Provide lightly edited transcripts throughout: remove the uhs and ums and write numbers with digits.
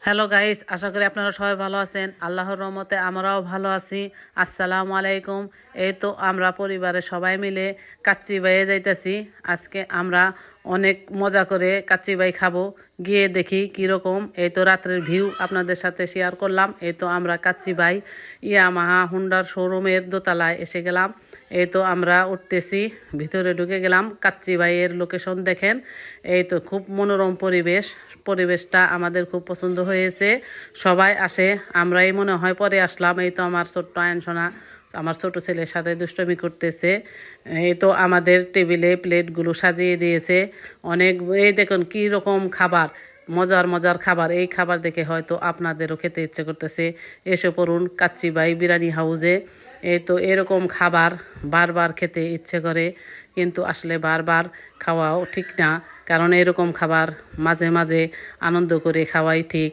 Hello guys, আশা করি আপনারা সবাই ভালো আছেন। আল্লাহর রহমতে আমরাও ভালো আছি। আসসালামু আলাইকুম। এই তো আমরা পরিবারের সবাই মিলে কাচ্চি বাইয়ে যাইতেছি। আজকে আমরা অনেক মজা করে কাচ্চি বাই খাবো। গিয়ে দেখি কীরকম। এই তো রাত্রের ভিউ আপনাদের সাথে শেয়ার করলাম। এই তো আমরা কাচ্চি বাই ইয়ামাহা হুন্ডার শোরুমের দোতলায় এসে গেলাম। এই তো আমরা উঠতেছি, ভিতরে ঢুকে গেলাম। কাচ্চি বাইয়ের লোকেশন দেখেন। এই তো খুব মনোরম পরিবেশটা আমাদের খুব পছন্দ হয়েছে। সবাই আসে, আমরাই মনে হয় পরে আসলাম। এই তো আমার ছোট্ট আয়নসোনা আমার ছোট ছেলের সাথে দুষ্টমি করতেছে। এই তো আমাদের টেবিলে প্লেটগুলো সাজিয়ে দিয়েছে অনেক। এই দেখুন কী রকম খাবার, মজার মজার খাবার। এই খাবার দেখে হয়তো আপনাদেরও খেতে ইচ্ছে করতেছে। এসে পড়ুন কাচ্চি বাই বিরিয়ানি হাউসে। এই তো এরকম খাবার বারবার খেতে ইচ্ছে করে, কিন্তু আসলে বারবার খাওয়াও ঠিক না। কারণ এরকম খাবার মাঝে মাঝে আনন্দ করে খাওয়াই ঠিক।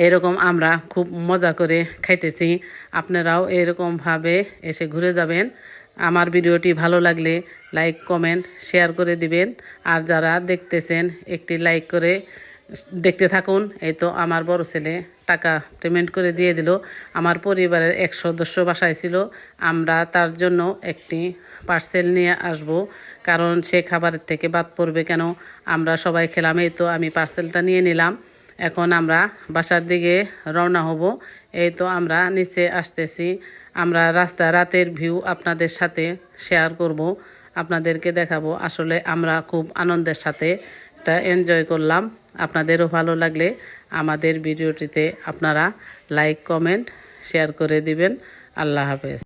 এরকম আমরা খুব মজা করে খাইতেছি। আপনারাও এরকমভাবে এসে ঘুরে যাবেন। আমার ভিডিওটি ভালো লাগলে লাইক কমেন্ট শেয়ার করে দিবেন। আর যারা দেখতেছেন একটি লাইক করে দেখতে থাকুন। এই তো আমার বড় ছেলে টাকা পেমেন্ট করে দিয়ে দিল। আমার পরিবারের এক সদস্য বাসায় ছিল, আমরা তার জন্য একটি পার্সেল নিয়ে আসব। কারণ সে খাবারের থেকে বাদ পড়বে কেন, আমরা সবাই খেলাম। এই তো আমি পার্সেলটা নিয়ে নিলাম। এখন আমরা বাসার দিকে রওনা হব। এই তো আমরা নিচে আসতেছি। আমরা রাতের ভিউ আপনাদের সাথে শেয়ার করব, আপনাদেরকে দেখাবো। আসলে আমরা খুব আনন্দের সাথে এটা এনজয় করলাম। আপনাদেরও ভালো লাগলে আমাদের ভিডিওটিতে আপনারা লাইক কমেন্ট শেয়ার করে দিবেন। আল্লাহ হাফেজ।